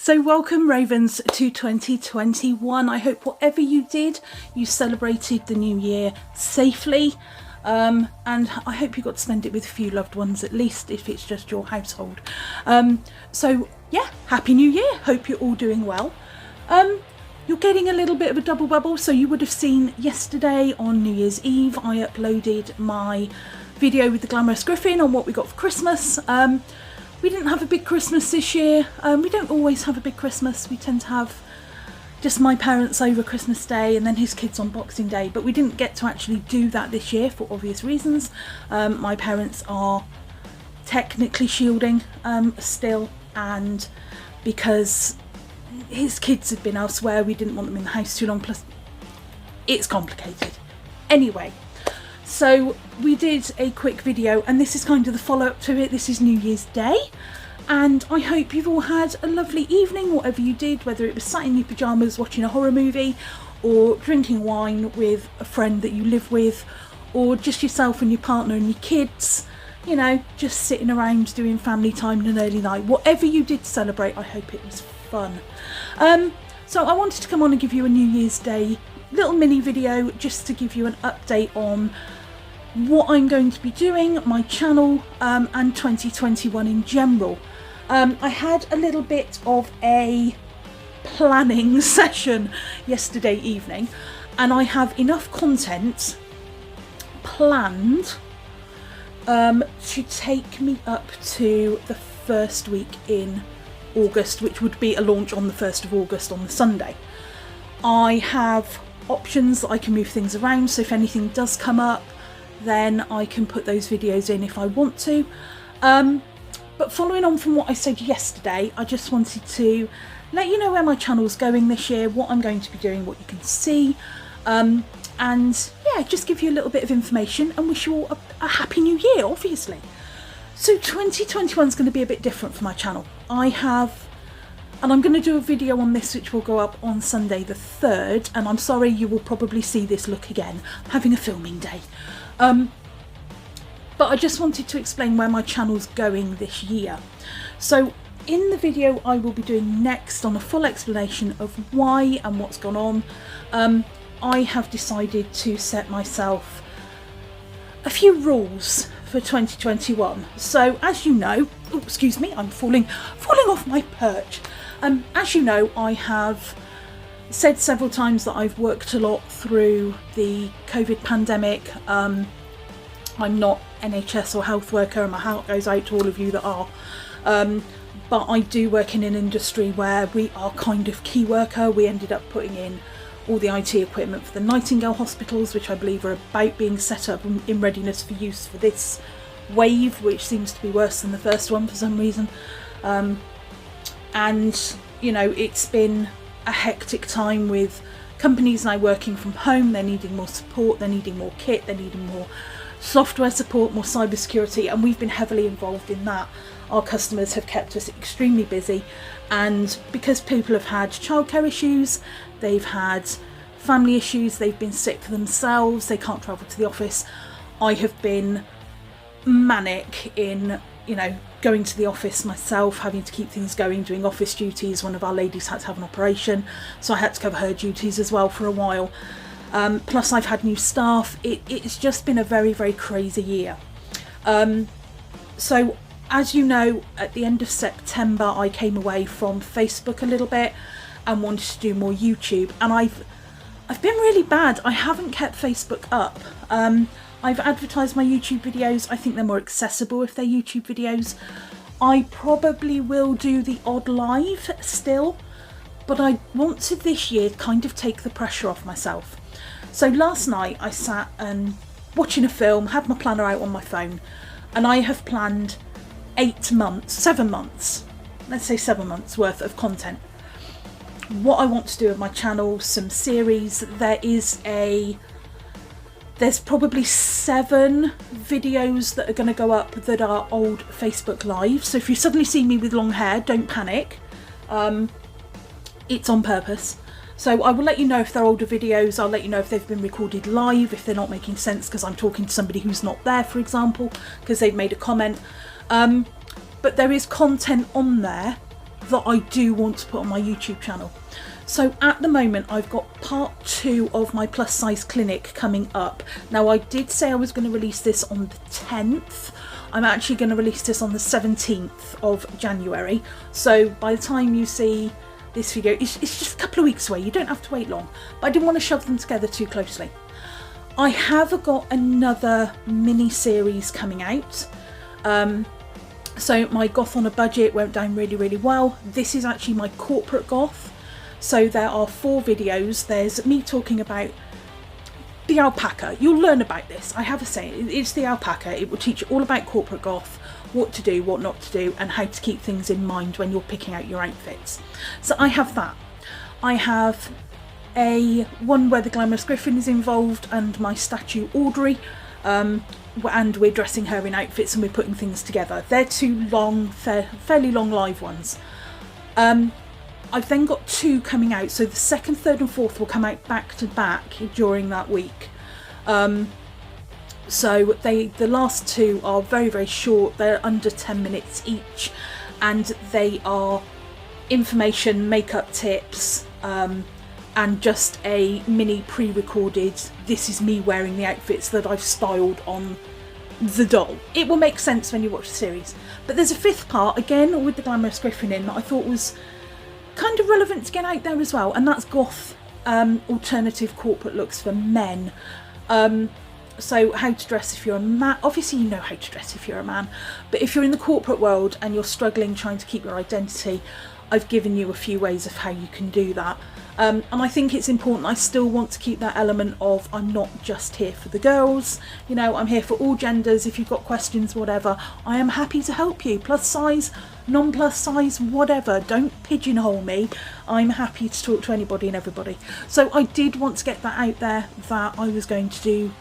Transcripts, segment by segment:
So welcome Ravens to 2021. I hope whatever you did, you celebrated the new year safely. And I hope you got to spend it with a few loved ones, at least if it's just your household. So yeah, Happy New Year. Hope you're all doing well. You're getting a little bit of a double bubble. So you would have seen yesterday on New Year's Eve, I uploaded my video with the Glamorous Griffin on what we got for Christmas. We didn't have a big Christmas this year. We don't always have a big Christmas. We tend to have just my parents over Christmas Day and then his kids on Boxing Day. But we didn't get to actually do that this year for obvious reasons. My parents are technically shielding still, and because his kids had been elsewhere, we didn't want them in the house too long. Plus, it's complicated. Anyway. So we did a quick video, and this is kind of the follow-up to it. This is New Year's Day, and I hope you've all had a lovely evening, whatever you did, whether it was sat in your pyjamas watching a horror movie, or drinking wine with a friend that you live with, or just yourself and your partner and your kids, you know, just sitting around doing family time in an early night. Whatever you did to celebrate, I hope it was fun. So I wanted to come on and give you a New Year's Day little mini video just to give you an update on what I'm going to be doing, my channel, and 2021 in general. I had a little bit of a planning session yesterday evening, and I have enough content planned to take me up to the first week in August, which would be a launch on the 1st of August on the Sunday. I have options that I can move things around, so if anything does come up, then I can put those videos in if I want to. But following on from what I said yesterday, I just wanted to let you know where my channel's going this year, what I'm going to be doing, what you can see, and yeah, just give you a little bit of information and wish you all a happy new year, obviously. So 2021 is going to be a bit different for my channel. And I'm going to do a video on this which will go up on Sunday the 3rd, and I'm sorry you will probably see this look again. I'm having a filming day. But I just wanted to explain where my channel's going this year. So in the video I will be doing next, on a full explanation of why and what's gone on, I have decided to set myself a few rules for 2021. So as you know, oh, excuse me, I'm falling off my perch. As you know, I have said several times that I've worked a lot through the COVID pandemic. I'm not NHS or health worker, and my heart goes out to all of you that are. But I do work in an industry where we are kind of key worker. We ended up putting in all the IT equipment for the Nightingale hospitals, which I believe are about being set up in readiness for use for this wave, which seems to be worse than the first one for some reason. And, you know, it's been a hectic time with companies now working from home. They're needing more support, they're needing more kit, they're needing more software support, more cybersecurity, and we've been heavily involved in that. Our customers have kept us extremely busy, and because people have had childcare issues, they've had family issues, they've been sick themselves, they can't travel to the office, I have been manic in, you know, going to the office myself, having to keep things going, doing office duties. One of our ladies had to have an operation, so I had to cover her duties as well for a while. Plus I've had new staff. It's just been a very, very crazy year. So as you know, at the end of September I came away from Facebook a little bit and wanted to do more YouTube, and I've been really bad. I haven't kept Facebook up. I've advertised my YouTube videos. I think they're more accessible if they're YouTube videos. I probably will do the odd live still, but I want to this year kind of take the pressure off myself. So last night I sat and watching a film, had my planner out on my phone, and I have planned 7 months, let's say 7 months worth of content. What I want to do with my channel, some series. There's probably 7 videos that are going to go up that are old Facebook Live. So if you suddenly see me with long hair, don't panic. It's on purpose. So I will let you know if they're older videos. I'll let you know if they've been recorded live, if they're not making sense because I'm talking to somebody who's not there, for example, because they've made a comment. But there is content on there that I do want to put on my YouTube channel. So at the moment I've got part 2 of my plus size clinic coming up. Now I did say I was going to release this on the 10th. I'm actually going to release this on the 17th of January. So by the time you see this video, it's just a couple of weeks away. You don't have to wait long. But I didn't want to shove them together too closely. I have got another mini series coming out. So my goth on a budget went down really, really well. This is actually my corporate goth. So there are 4 videos. There's me talking about the alpaca. You'll learn about this. I have a saying. It's the alpaca. It will teach you all about corporate goth, what to do, what not to do, and how to keep things in mind when you're picking out your outfits. So I have that. I have one where the Glamorous Griffin is involved and my statue Audrey, and we're dressing her in outfits and we're putting things together. They're 2 long, fairly long live ones. I've then got 2 coming out, so the 2nd, 3rd and 4th will come out back to back during that week. So the last 2 are very, very short. They're under 10 minutes each, and they are information, makeup tips, and just a mini pre-recorded, this is me wearing the outfits that I've styled on the doll. It will make sense when you watch the series. But there's a 5th part, again with the Glamorous Griffin in, that I thought was kind of relevant to get out there as well, and that's goth alternative corporate looks for men. So how to dress if you're a man. Obviously you know how to dress if you're a man, but if you're in the corporate world and you're struggling trying to keep your identity, I've given you a few ways of how you can do that. And I think it's important. I still want to keep that element of I'm not just here for the girls, you know, I'm here for all genders. If you've got questions, whatever, I am happy to help you. Plus size, non-plus size, whatever. Don't pigeonhole me. I'm happy to talk to anybody and everybody. So I did want to get that out there, that I was going to do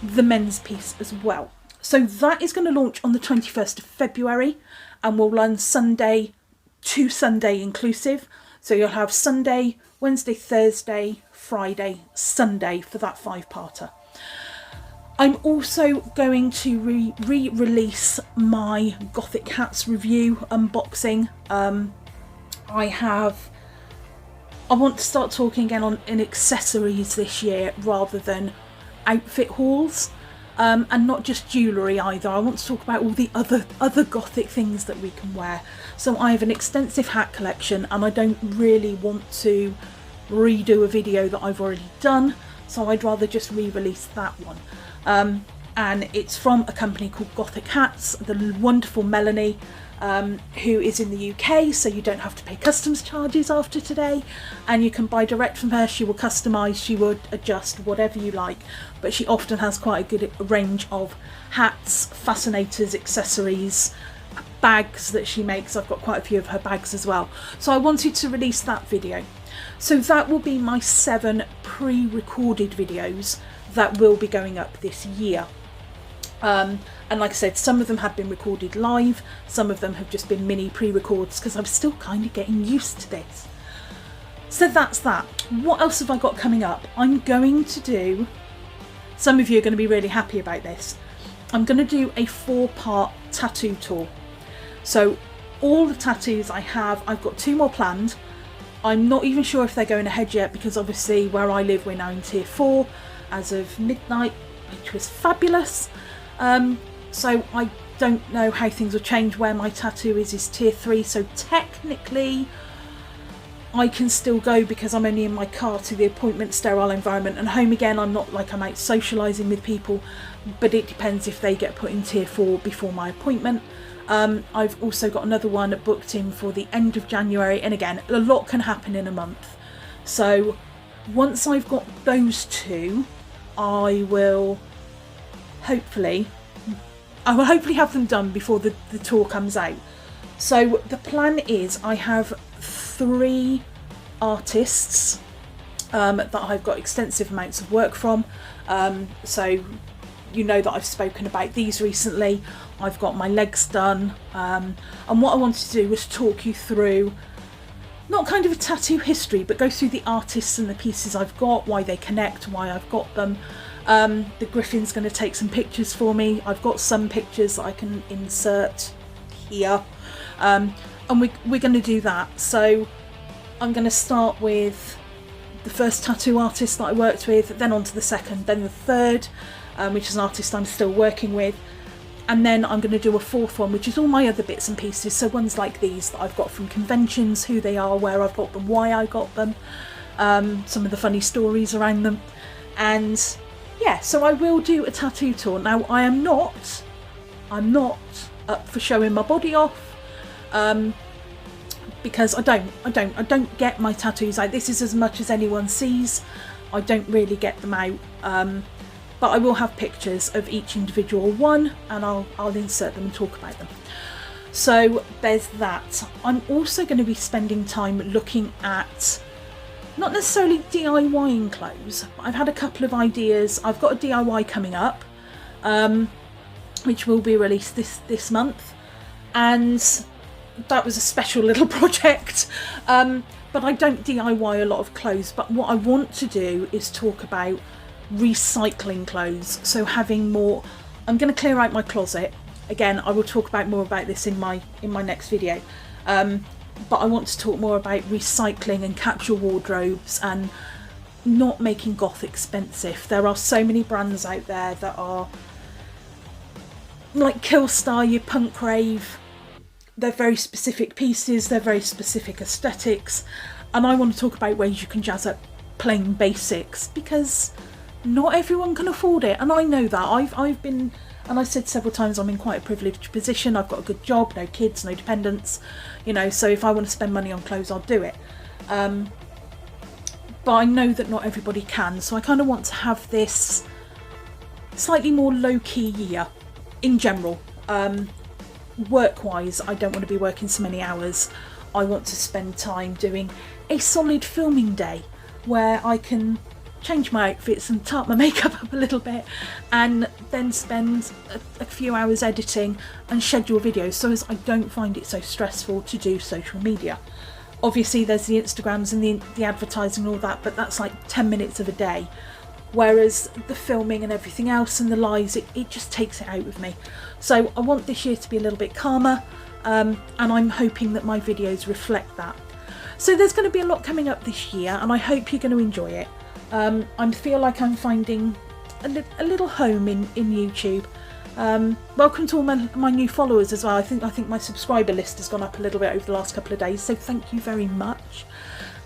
the men's piece as well. So that is going to launch on the 21st of February and will run Sunday to Sunday inclusive. So you'll have Sunday, Wednesday, Thursday, Friday, Sunday for that 5-parter. I'm also going to re-release my Gothic Hats review unboxing. I want to start talking again in accessories this year rather than outfit hauls, and not just jewellery either. I want to talk about all the other Gothic things that we can wear. So I have an extensive hat collection and I don't really want to redo a video that I've already done, so I'd rather just re-release that one. And it's from a company called Gothic Hats, the wonderful Melanie, who is in the UK, so you don't have to pay customs charges after today, and you can buy direct from her. She will customise, she will adjust whatever you like, but she often has quite a good range of hats, fascinators, accessories, bags that she makes. I've got quite a few of her bags as well, so I wanted to release that video. So that will be my 7 pre-recorded videos that will be going up this year. And like I said, some of them have been recorded live, some of them have just been mini pre-records because I'm still kind of getting used to this. So that's that. What else have I got coming up? I'm going to do, some of you are going to be really happy about this, I'm going to do a 4-part tattoo tour. So all the tattoos I have, I've got 2 more planned. I'm not even sure if they're going ahead yet because obviously where I live we're now in tier 4 as of midnight, which was fabulous. So I don't know how things will change. Where my tattoo is tier 3, so technically I can still go because I'm only in my car to the appointment, sterile environment, and home again. I'm not like I'm out socialising with people, but it depends if they get put in tier 4 before my appointment. I've also got another one booked in for the end of January, and again, a lot can happen in a month. So once I've got those 2, I will hopefully have them done before the tour comes out. So the plan is I have 3 artists that I've got extensive amounts of work from. So you know that I've spoken about these recently. I've got my legs done, and what I wanted to do was talk you through not kind of a tattoo history, but go through the artists and the pieces I've got, why they connect, why I've got them. The Griffin's going to take some pictures for me. I've got some pictures that I can insert here. And and we're going to do that. So I'm going to start with the first tattoo artist that I worked with, then on to the second, then the third, which is an artist I'm still working with. And then I'm going to do a fourth one, which is all my other bits and pieces. So ones like these that I've got from conventions, who they are, where I've got them, why I got them, some of the funny stories around them. And yeah, so I will do a tattoo tour. Now I'm not up for showing my body off, because I don't get my tattoos out. This is as much as anyone sees. I don't really get them out. But I will have pictures of each individual one, and I'll insert them and talk about them. So there's that. I'm also going to be spending time looking at, not necessarily DIYing clothes, but I've had a couple of ideas. I've got a DIY coming up, which will be released this month, and that was a special little project. But I don't DIY a lot of clothes. But what I want to do is talk about recycling clothes. So having more, I'm going to clear out my closet again. I will talk about more about this in my next video, but I want to talk more about recycling and capsule wardrobes and not making goth expensive. There are so many brands out there that are like Killstar, your Punk Rave. They're very specific pieces, they're very specific aesthetics, and I want to talk about ways you can jazz up plain basics, because not everyone can afford it, and I know that. I've been, and I said several times, I'm in quite a privileged position. I've got a good job, no kids, no dependents, you know, so if I want to spend money on clothes, I'll do it. But I know that not everybody can, so I kind of want to have this slightly more low-key year in general. Work-wise, I don't want to be working so many hours. I want to spend time doing a solid filming day where I can change my outfits and tart my makeup up a little bit, and then spend a few hours editing and schedule videos, so as I don't find it so stressful to do social media. Obviously there's the Instagrams and the advertising and all that, but that's like 10 minutes of a day, whereas the filming and everything else and the lives, it just takes it out of me. So I want this year to be a little bit calmer, and I'm hoping that my videos reflect that. So there's going to be a lot coming up this year, and I hope you're going to enjoy it. I feel like I'm finding a little home in YouTube. Welcome to all my new followers as well. I think my subscriber list has gone up a little bit over the last couple of days, so thank you very much.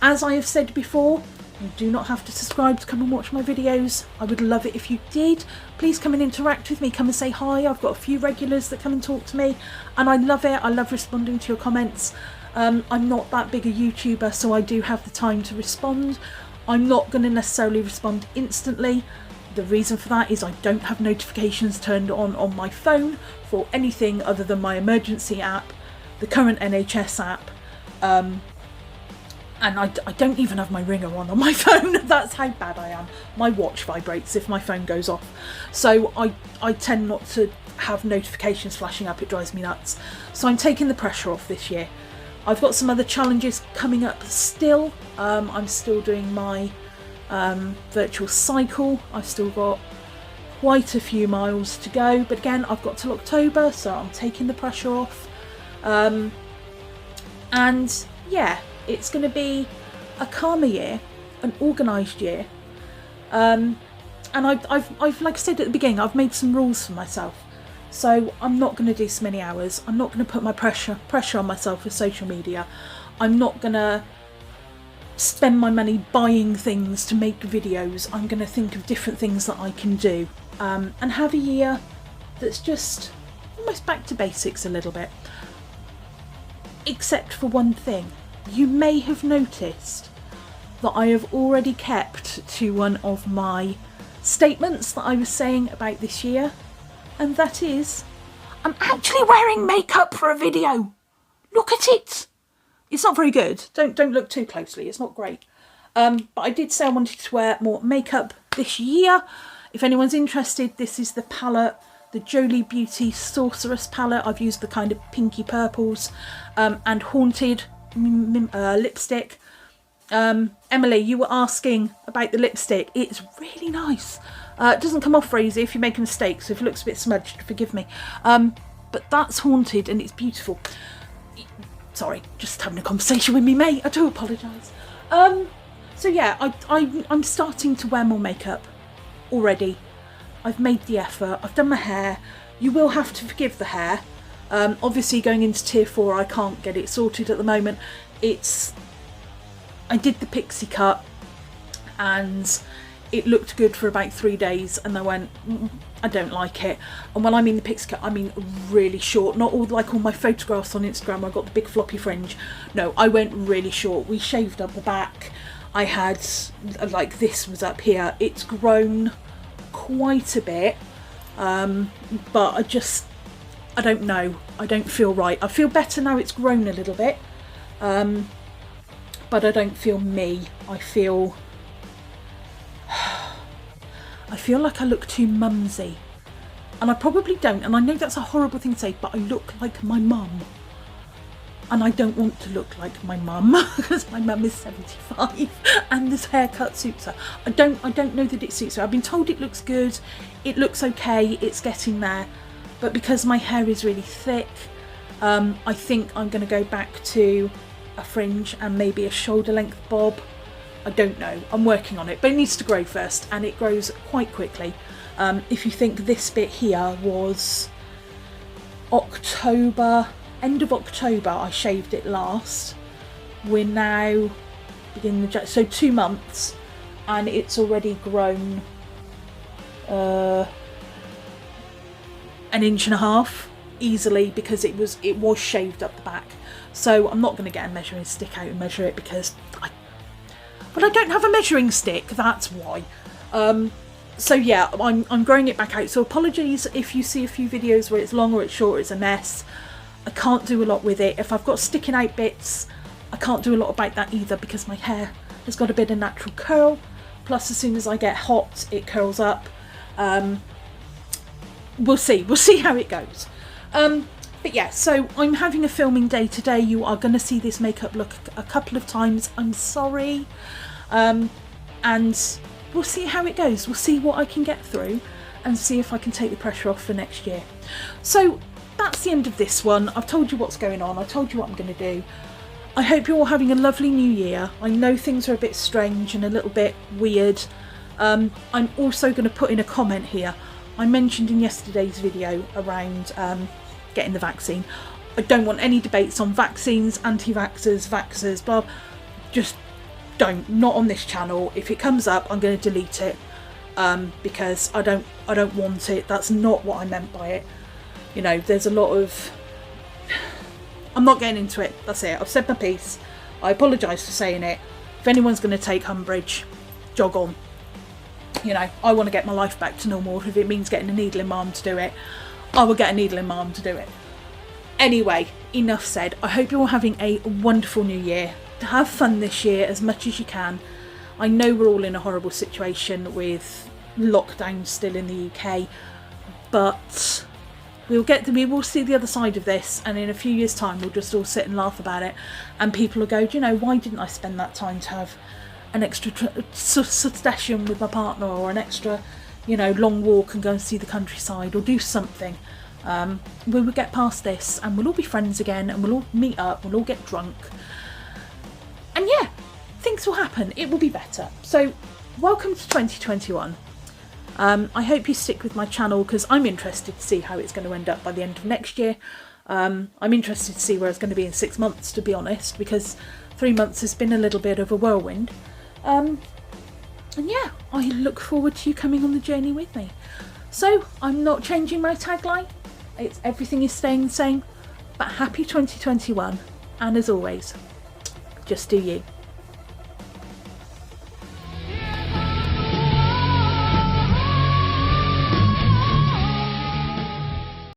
As I have said before, you do not have to subscribe to come and watch my videos. I would love it if you did. Please come and interact with me, come and say hi. I've got a few regulars that come and talk to me, and I love it. I love responding to your comments. I'm not that big a YouTuber, so I do have the time to respond. I'm not going to necessarily respond instantly. The reason for that is I don't have notifications turned on my phone for anything other than my emergency app, the current NHS app, and I don't even have my ringer on my phone. That's how bad I am. My watch vibrates if my phone goes off. So I tend not to have notifications flashing up. It drives me nuts. So I'm taking the pressure off this year. I've got some other challenges coming up still. I'm still doing my virtual cycle. I've still got quite a few miles to go, but again, I've got till October, so I'm taking the pressure off. And yeah, it's going to be a calmer year, an organised year. And I've like I said at the beginning, I've made some rules for myself. So I'm not going to do so many hours. I'm not going to put my pressure on myself with social media. I'm not going to spend my money buying things to make videos. I'm going to think of different things that I can do, and have a year that's just almost back to basics a little bit. Except for one thing. You may have noticed that I have already kept to one of my statements that I was saying about this year. And that is, I'm actually wearing makeup for a video. Look at it. It's not very good. Don't look too closely. It's not great. But I did say I wanted to wear more makeup this year. If anyone's interested, this is the palette, the Jolie Beauty Sorceress palette. I've used the kind of pinky purples, and Haunted lipstick. Emily, you were asking about the lipstick. It's really nice. It doesn't come off very easy if you make a mistake, so if it looks a bit smudged, forgive me. But that's Haunted and it's beautiful. Sorry, just having a conversation with me mate, I do apologise. So yeah, I'm starting to wear more makeup already. I've made the effort, I've done my hair. You will have to forgive the hair. Obviously going into tier 4 I can't get it sorted at the moment. I did the pixie cut and it looked good for about 3 days and I went, I don't like it. And when I mean the pixie cut, I mean really short, not all like all my photographs on Instagram I got the big floppy fringe. No, I went really short. We shaved up the back. I had, like, this was up here. It's grown quite a bit, but I don't know. I don't feel right. I feel better now it's grown a little bit, but I don't feel me. I feel like I look too mumsy, and I probably don't, and I know that's a horrible thing to say, but I look like my mum, and I don't want to look like my mum because my mum is 75 and this haircut suits her. I don't know that it suits her. I've been told it looks good, it looks okay, it's getting there, but because my hair is really thick, I think I'm going to go back to a fringe and maybe a shoulder length bob. I don't know, I'm working on it, but it needs to grow first, and it grows quite quickly. If you think this bit here was October, end of October I shaved it last, we're now beginning the, so 2 months, and it's already grown an inch and a half easily, because it was shaved up the back. So I'm not going to get a measuring stick out and measure it because I don't have a measuring stick, that's why. So yeah, I'm growing it back out. So apologies if you see a few videos where it's long or it's short, it's a mess. I can't do a lot with it. If I've got sticking out bits, I can't do a lot about that either because my hair has got a bit of natural curl. Plus as soon as I get hot, it curls up. We'll see how it goes. But yeah, so I'm having a filming day today. You are going to see this makeup look a couple of times. I'm sorry. And we'll see how it goes. We'll see what I can get through and see if I can take the pressure off for next year. So that's the end of this one. I've told you what's going on. I told you what I'm going to do. I hope you're all having a lovely new year. I know things are a bit strange and a little bit weird. I'm also going to put in a comment here. I mentioned in yesterday's video around getting the vaccine. I don't want any debates on vaccines, anti-vaxxers, vaxxers, blah. Just don't. Not on this channel. If it comes up, I'm going to delete it because I don't want it. That's not what I meant by it. You know, there's a lot of... I'm not getting into it. That's it. I've said my piece. I apologise for saying it. If anyone's going to take umbrage, jog on. You know, I want to get my life back to normal. If it means getting a needle in my arm to do it, I will get a needle in my arm to do it. Anyway, enough said. I hope you're all having a wonderful new year. Have fun this year as much as you can. I know we're all in a horrible situation with lockdown still in the UK, but we will see the other side of this, and in a few years' time we'll just all sit and laugh about it, and people will go, do you know, why didn't I spend that time to have an extra session with my partner, or an extra, you know, long walk and go and see the countryside, or do something. We will get past this and we'll all be friends again, and we'll all meet up, we'll all get drunk, and yeah, things will happen. It will be better. So welcome to 2021. I hope you stick with my channel because I'm interested to see how it's going to end up by the end of next year. I'm interested to see where it's going to be in 6 months, to be honest, because 3 months has been a little bit of a whirlwind. And yeah, I look forward to you coming on the journey with me. So I'm not changing my tagline. Everything is staying the same, but happy 2021. And as always, just do you.